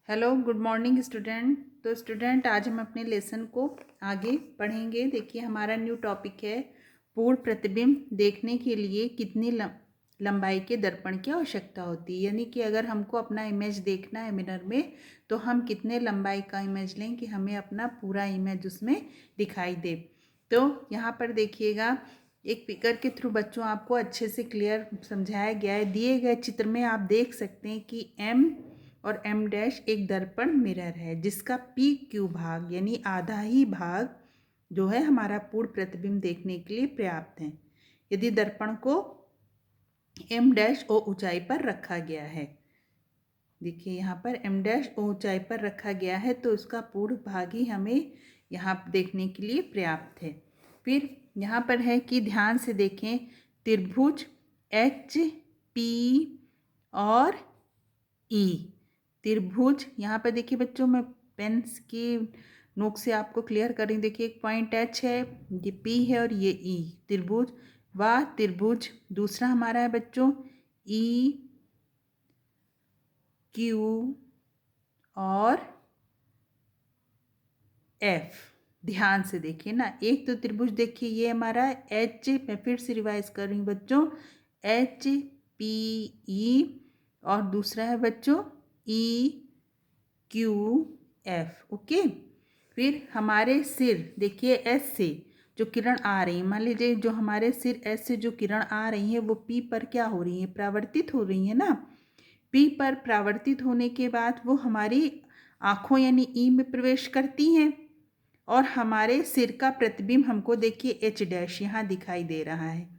Hello good morning student. तो student आज हम अपने लेसन को आगे पढ़ेंगे। देखिए हमारा न्यू टॉपिक है पूर्ण प्रतिबिंब देखने के लिए कितनी लंबाई के दर्पण की आवश्यकता होती है। यानी कि अगर हमको अपना इमेज देखना है मिरर में तो हम कितने लंबाई का इमेज लें कि हमें अपना पूरा इमेज उसमें दिखाई दे। तो यहाँ पर देखिएगा एक पिकर के थ्रू बच्चों आपको अच्छे से क्लियर समझाया गया है। दिए गए चित्र में आप देख सकते हैं कि एम और एम डैश एक दर्पण मिरर है जिसका पी क्यू भाग यानी आधा ही भाग जो है हमारा पूर्ण प्रतिबिंब देखने के लिए पर्याप्त है। यदि दर्पण को एम डैश ओ ऊंचाई पर रखा गया है, देखिए यहाँ पर एम डैश ओ ऊंचाई पर रखा गया है तो उसका पूर्ण भाग ही हमें यहाँ देखने के लिए पर्याप्त है। फिर यहाँ पर है कि ध्यान से देखें, त्रिभुज एच पी और ई, त्रिभुज यहाँ पर देखिए बच्चों मैं पेन की नोक से आपको क्लियर कर रही हूँ। देखिए एक पॉइंट एच है, ये पी है और ये ई, त्रिभुज व त्रिभुज दूसरा हमारा है बच्चों ई क्यू और एफ। ध्यान से देखिए ना, एक तो त्रिभुज देखिए ये हमारा एच, मैं फिर से रिवाइज कर रही हूँ बच्चों, एच पी ई और दूसरा है बच्चों ई क्यू एफ। ओके। फिर हमारे सिर देखिए एस से जो किरण आ रही है, मान लीजिए जो हमारे सिर एस से जो किरण आ रही है वो पी पर क्या हो रही है, परावर्तित हो रही है ना। पी पर परावर्तित होने के बाद वो हमारी आँखों यानी ई में प्रवेश करती हैं और हमारे सिर का प्रतिबिंब हमको देखिए एच डैश यहाँ दिखाई दे रहा है,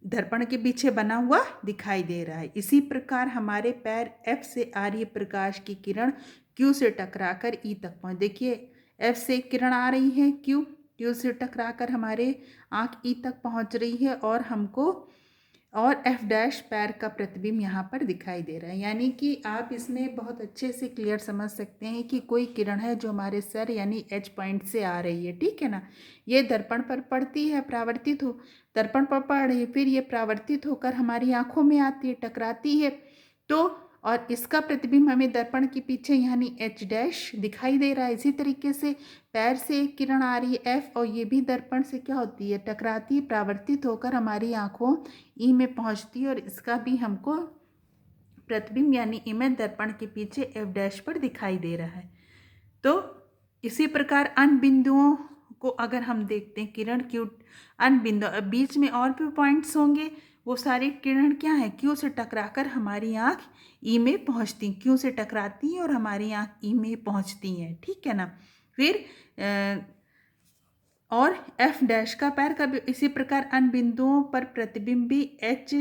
दर्पण के पीछे बना हुआ दिखाई दे रहा है। इसी प्रकार हमारे पैर एफ से आ रही प्रकाश की किरण क्यू से टकराकर ई तक पहुँच, देखिए एफ से किरण आ रही है, क्यू से टकराकर हमारे आँख ई तक पहुँच रही है और हमको और एफ डैश पैर का प्रतिबिंब यहाँ पर दिखाई दे रहा है। यानी कि आप इसमें बहुत अच्छे से क्लियर समझ सकते हैं कि कोई किरण है जो हमारे सर यानी एच पॉइंट से आ रही है, ठीक है ना। ये दर्पण पर पड़ती है, परावर्तित हो, दर्पण पर पड़ रही है, फिर ये परावर्तित होकर हमारी आंखों में आती है, टकराती है तो और इसका प्रतिबिंब हमें दर्पण के पीछे यानी एच डैश दिखाई दे रहा है। इसी तरीके से पैर से एक किरण आ रही है एफ और ये भी दर्पण से क्या होती है, टकराती है, परावर्तित होकर हमारी आंखों ई में पहुंचती है और इसका भी हमको प्रतिबिंब यानी इमेज दर्पण के पीछे एफ डैश पर दिखाई दे रहा है। तो इसी प्रकार अन्य बिंदुओं को अगर हम देखते हैं, किरण क्यू अन्य बिंदु बीच में और भी पॉइंट्स होंगे, वो सारी किरण क्या है क्यू से टकराकर हमारी आँख ई में पहुँचती, क्यू से टकराती हैं और हमारी आँख ई में पहुँचती हैं, ठीक है ना। फिर और एफ डैश का पैर का भी इसी प्रकार अन्य बिंदुओं पर प्रतिबिंब भी एच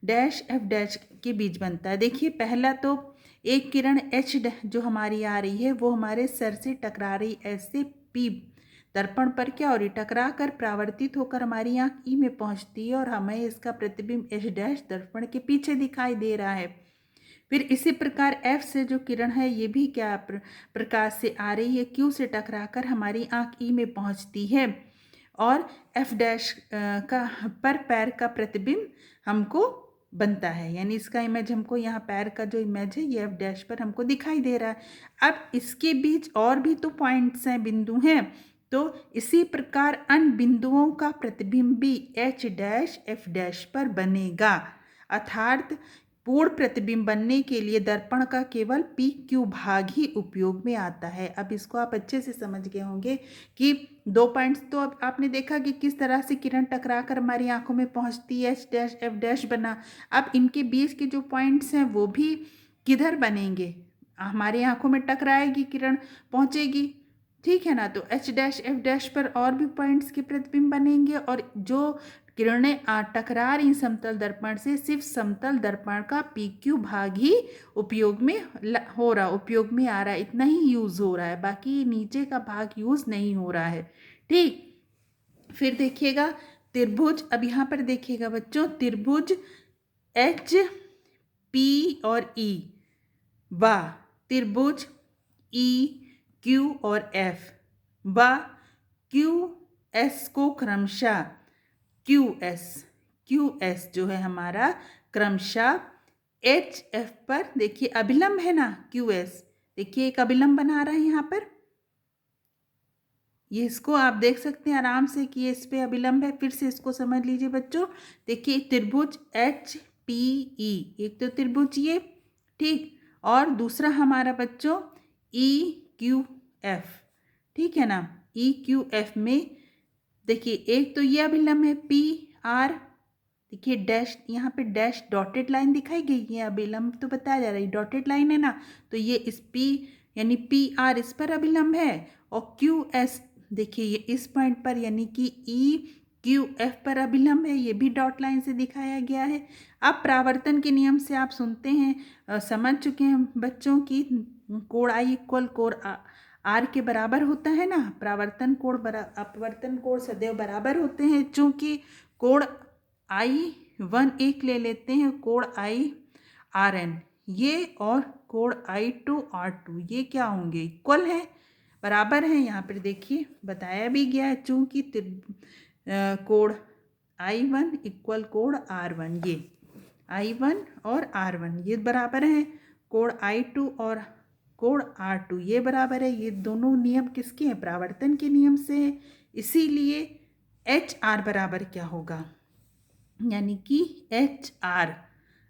डैश एफ डैश के बीच बनता है। देखिए पहला तो एक किरण एच जो हमारी आ रही है वो हमारे सर से टकरा रही ऐसे पी दर्पण पर क्या हो रही, टकरा कर परावर्तित होकर हमारी आँख ई में पहुँचती है और हमें इसका प्रतिबिंब एच डैश दर्पण के पीछे दिखाई दे रहा है। फिर इसी प्रकार एफ से जो किरण है ये भी क्या प्रकाश से आ रही है, क्यू से टकराकर हमारी आँख ई में पहुँचती है और एफ डैश का पर पैर का प्रतिबिंब हमको बनता है, यानी इसका इमेज हमको यहाँ पैर का जो इमेज है ये एफ डैश पर हमको दिखाई दे रहा है। अब इसके बीच और भी तो पॉइंट्स हैं, बिंदु हैं, तो इसी प्रकार अन्य बिंदुओं का प्रतिबिंब भी एच डैश एफ डैश पर बनेगा। अर्थात पूर्ण प्रतिबिंब बनने के लिए दर्पण का केवल पी क्यू भाग ही उपयोग में आता है। अब इसको आप अच्छे से समझ गए होंगे कि दो पॉइंट्स तो अब आपने देखा कि किस तरह से किरण टकरा कर हमारी आंखों में पहुंचती है, एच डैश एफ डैश बना। अब इनके बीच के जो पॉइंट्स हैं वो भी किधर बनेंगे, हमारी आंखों में टकराएगी किरण, पहुंचेगी, ठीक है ना। तो एच डैश एफ डैश पर और भी पॉइंट्स के प्रतिबिंब बनेंगे और जो किरणें टकरा रही समतल दर्पण से सिर्फ समतल दर्पण का पी क्यू भाग ही उपयोग में हो रहा, उपयोग में आ रहा है, इतना ही यूज हो रहा है, बाकी नीचे का भाग यूज नहीं हो रहा है, ठीक। फिर देखिएगा त्रिभुज, अब यहाँ पर देखिएगा बच्चों त्रिभुज एच पी और ई व त्रिभुज ई क्यू और एफ व क्यू एस को क्रमशः क्यू एस जो है हमारा क्रमशः एच एफ पर देखिए अभिलंब है ना क्यू एस, देखिए एक अभिलंब बना रहा है यहाँ पर, ये इसको आप देख सकते हैं आराम से कि इस पे अभिलंब है। फिर से इसको समझ लीजिए बच्चों, देखिए त्रिभुज एच पी ई, एक तो त्रिभुज ये, ठीक, और दूसरा हमारा बच्चों ई क्यू एफ, ठीक है ना। ई क्यू एफ में देखिए एक तो ये अभिलंब है पी आर, देखिए डैश, यहाँ पे डैश डॉटेड लाइन दिखाई गई है, अभिलंब तो बताया जा रहा है, डॉटेड लाइन है ना, तो ये इस पी यानी पी आर इस पर अभिलंब है, और क्यू एस देखिए ये इस पॉइंट पर यानी कि ई क्यू एफ पर अभिलंब है, ये भी डॉट लाइन से दिखाया गया है। अब प्रावर्तन के नियम से आप सुनते हैं, समझ चुके हैं बच्चों की कोण आई इक्वल कोण आर के बराबर होता है ना, प्रावर्तन कोण अपवर्तन कोण सदैव बराबर होते हैं। चूंकि कोण I1 एक ले लेते हैं, कोण IRN ये, और कोण I2 R2 ये क्या होंगे, इक्वल है, बराबर है। यहाँ पर देखिए बताया भी गया है, चूंकि कोण I1 इक्वल कोण R1, ये I1 और R1 ये बराबर है, कोण I2 और कोण R2 ये बराबर है। ये दोनों नियम किसके हैं, प्रावर्तन के नियम से है। इसीलिए एच आर बराबर क्या होगा, यानी कि एच आर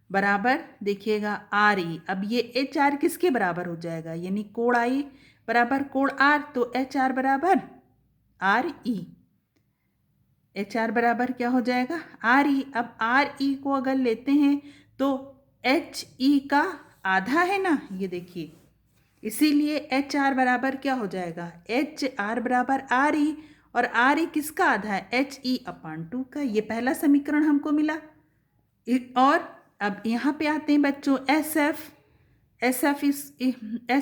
बराबर देखिएगा आर ई। अब ये एच आर किसके बराबर हो जाएगा, यानी कोण आई बराबर कोण आर, तो एच आर बराबर आर ई, एच आर बराबर क्या हो जाएगा आर ई। अब आर ई को अगर लेते हैं तो एच ई का आधा है ना, ये देखिए, इसीलिए एच आर बराबर क्या हो जाएगा, एच आर बराबर आर ई, और आर ई किसका आधा है, एच ई अपान 2 का। ये पहला समीकरण हमको मिला। और अब यहाँ पे आते हैं बच्चों एस एफ, एस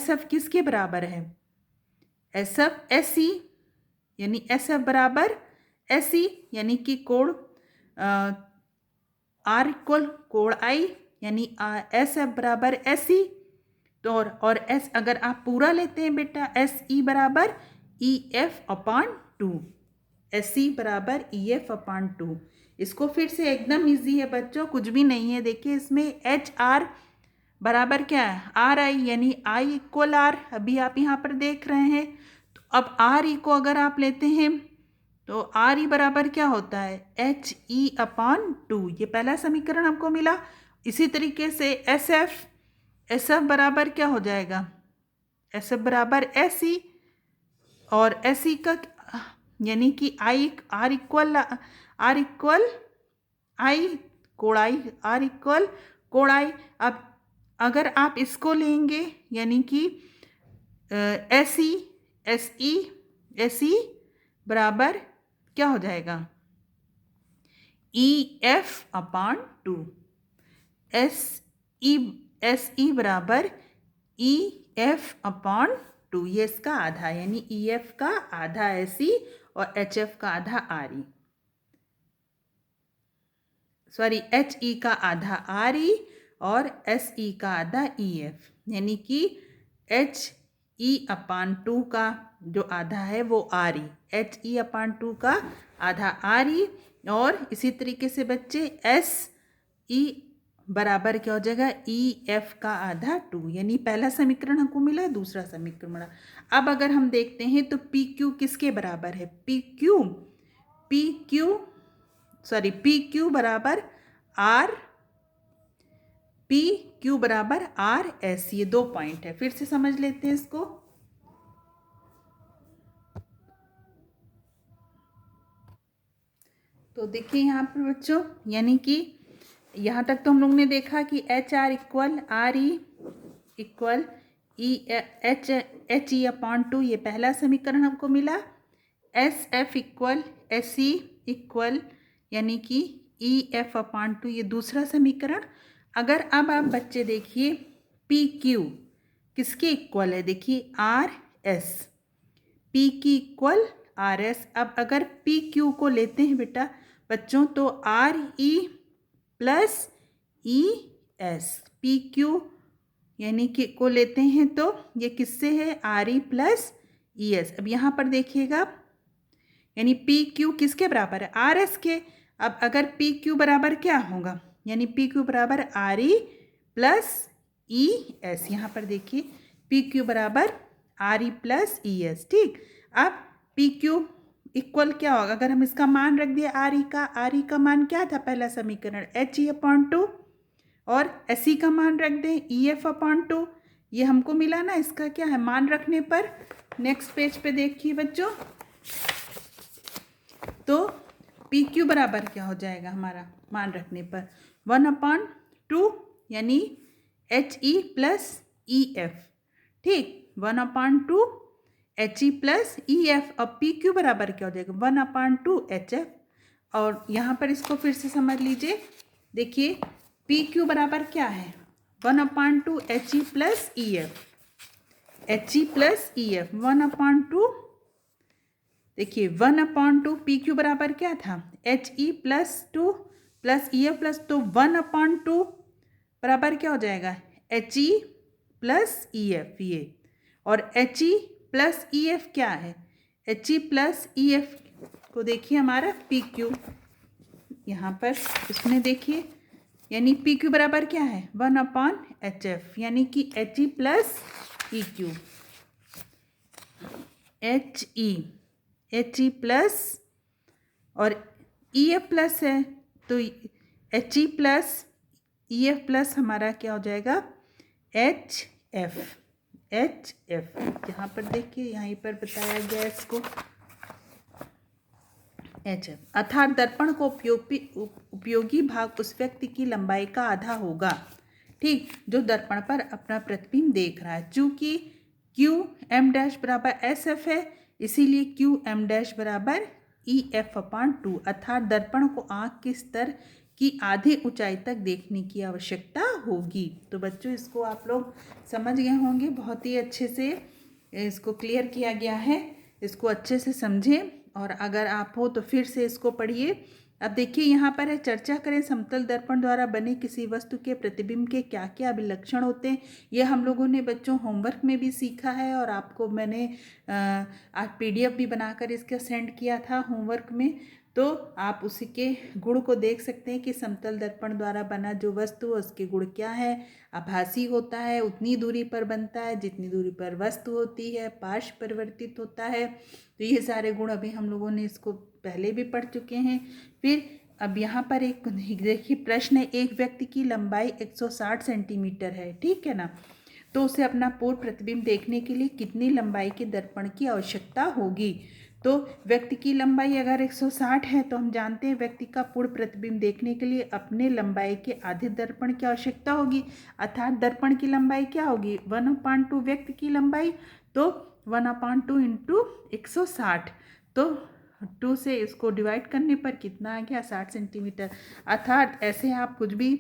एफ किसके बराबर है, एस एफ एस ई, यानी एस एफ बराबर एस ई, यानी कि कोण आर इक्वल कोण आई, यानी एस एफ बराबर एस ई। तो और एस अगर आप पूरा लेते हैं बेटा, एस ई बराबर ई एफ अपान 2, एस ई बराबर ई एफ अपान 2। इसको फिर से एकदम इजी है बच्चों, कुछ भी नहीं है। देखिए इसमें एच आर बराबर क्या है, आर आई, यानी आई इक्वल आर, अभी आप यहाँ पर देख रहे हैं। तो अब आर ई को अगर आप लेते हैं तो आर ई बराबर क्या होता है, एच ई अपान 2, ये पहला समीकरण हमको मिला। इसी तरीके से एस एफ बराबर क्या हो जाएगा, एस एफ बराबर एस ई, और एस ई का यानी कि आई आर इक्वल आई कोण आई, आर इक्वल कोण आई। अब अगर आप इसको लेंगे यानी कि एस ई बराबर क्या हो जाएगा, ई एफ अपान 2, एस ई बराबर ई एफ अपान 2, ये इसका आधा, यानी ई एफ का आधा एस ई और एच एफ का आधा R E, sorry H E का आधा आर ई और एस ई का आधा ई एफ, यानी कि एच ई अपान 2 का जो आधा है वो R E, H E upon 2 का आधा आर ई। और इसी तरीके से बच्चे एस ई बराबर क्या हो जाएगा, ई एफ का आधा 2, यानी पहला समीकरण हमको मिला, दूसरा समीकरण मिला। अब अगर हम देखते हैं तो पी क्यू किसके बराबर है, पी क्यू बराबर आर, पी क्यू बराबर आर एस, ये 2 पॉइंट है। फिर से समझ लेते हैं इसको। तो देखिए यहाँ पर बच्चों, यानी कि यहाँ तक तो हम लोग ने देखा कि H R equal R E equal E H E upon 2, ये पहला समीकरण हमको मिला। S F equal S E equal यानी कि ई एफ अपान 2, ये दूसरा समीकरण। अगर अब आप बच्चे देखिए पी क्यू किसके इक्वल है, देखिए आर एस, पी की इक्वल आर एस। अब अगर पी क्यू को लेते हैं बेटा बच्चों तो R E plus E S, P Q यानी कि को लेते हैं तो ये किससे है, R E plus E S. अब यहाँ पर देखिएगा यानी पी क्यू किसके बराबर है, आर एस के। अब अगर पी क्यू बराबर क्या होगा, यानी पी क्यू बराबर R E plus E S. यहाँ पर देखिए पी क्यू बराबर R E plus E S. ठीक, अब पी क्यू इक्वल क्या होगा, अगर हम इसका मान रख दिए आर ई का मान क्या था पहला समीकरण एच ई अपॉन टू, और एस ई का मान रख दें ई एफ अपॉन टू, ये हमको मिला ना, इसका क्या है मान रखने पर। नेक्स्ट पेज पे देखिए बच्चों, तो पी क्यू बराबर क्या हो जाएगा हमारा मान रखने पर 1/2 यानी H E plus E F. ठीक, 1/2 H E plus E F. अब पी क्यू बराबर क्या हो जाएगा 1/2 एच एफ। और यहाँ पर इसको फिर से समझ लीजिए, देखिए पी क्यू बराबर क्या है 1/2 H E plus E F. H E plus E F 1/2, देखिए 1/2 पी क्यू बराबर क्या था H E plus two plus E F plus, तो 1/2 बराबर क्या हो जाएगा H E plus E F ये, और H E plus E F क्या है H E plus E F को देखिए हमारा पी क्यू यहाँ पर इसमें देखिए, यानी पी क्यू बराबर क्या है 1/HF, यानी कि H E plus E Q. H E plus और ई एफ प्लस है, तो H E plus E F plus हमारा क्या हो जाएगा एच एफ। यहाँ पर देखिए, यहीं पर बताया गया इसको एच एफ, अर्थात दर्पण को उपयोगी भाग उस व्यक्ति की लंबाई का आधा होगा। ठीक, जो दर्पण पर अपना प्रतिबिंब देख रहा है। चूंकि क्यू एम डैश बराबर एस एफ है, इसीलिए क्यू एम डैश बराबर ई एफ अपॉन टू, अर्थात दर्पण को आँख के स्तर की आधी ऊंचाई तक देखने की आवश्यकता होगी। तो बच्चों इसको आप लोग समझ गए होंगे, बहुत ही अच्छे से इसको क्लियर किया गया है, इसको अच्छे से समझें, और अगर आप हो तो फिर से इसको पढ़िए। अब देखिए यहाँ पर है, चर्चा करें समतल दर्पण द्वारा बने किसी वस्तु के प्रतिबिंब के क्या क्या अभिलक्षण होते हैं। ये हम लोगों ने बच्चों होमवर्क में भी सीखा है, और आपको मैंने आज PDF भी बनाकर इसका सेंड किया था होमवर्क में, तो आप उसी के गुण को देख सकते हैं कि समतल दर्पण द्वारा बना जो वस्तु उसके गुण क्या है। आभासी होता है, उतनी दूरी पर बनता है जितनी दूरी पर वस्तु होती है, पार्श्व परिवर्तित होता है। तो ये सारे गुण अभी हम लोगों ने इसको पहले भी पढ़ चुके हैं। फिर अब यहाँ पर एक देखिए प्रश्न है, एक व्यक्ति की लंबाई 160 सेंटीमीटर है, ठीक है ना, तो उसे अपना पूर्ण प्रतिबिंब देखने के लिए कितनी लंबाई के दर्पण की आवश्यकता होगी। तो व्यक्ति की लंबाई अगर 160 है, तो हम जानते हैं व्यक्ति का पूर्ण प्रतिबिंब देखने के लिए अपने लंबाई के आधे दर्पण की आवश्यकता होगी, अर्थात दर्पण की लंबाई क्या होगी 1/2 व्यक्ति की लंबाई, तो 1/2 इंटू 160, तो 2 से इसको डिवाइड करने पर कितना आ गया 60 सेंटीमीटर। अर्थात ऐसे आप कुछ भी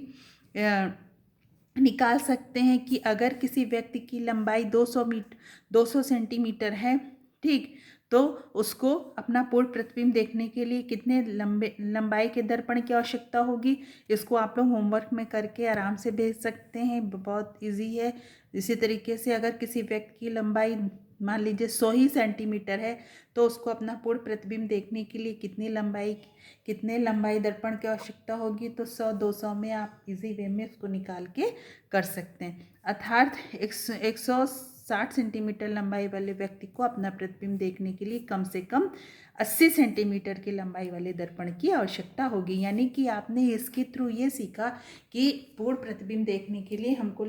निकाल सकते हैं कि अगर किसी व्यक्ति की लंबाई 200 सेंटीमीटर है, ठीक, तो उसको अपना पूर्ण प्रतिबिंब देखने के लिए कितने लंबाई के दर्पण की आवश्यकता होगी। इसको आप लोग होमवर्क में करके आराम से भेज सकते हैं, बहुत इजी है। इसी तरीके से अगर किसी व्यक्ति की लंबाई मान लीजिए 100 ही सेंटीमीटर है, तो उसको अपना पूर्ण प्रतिबिंब देखने के लिए कितने लंबाई दर्पण की आवश्यकता होगी, तो 100-200 में आप इजी वे में उसको निकाल के कर सकते हैं। अर्थात 160 सेंटीमीटर लंबाई वाले व्यक्ति को अपना प्रतिबिंब देखने के लिए कम से कम 80 सेंटीमीटर की लंबाई वाले दर्पण की आवश्यकता होगी। यानी कि आपने इसके थ्रू ये सीखा कि पूर्ण प्रतिबिंब देखने के लिए हमको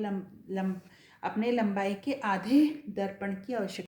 अपने लंबाई के आधे दर्पण की आवश्यकता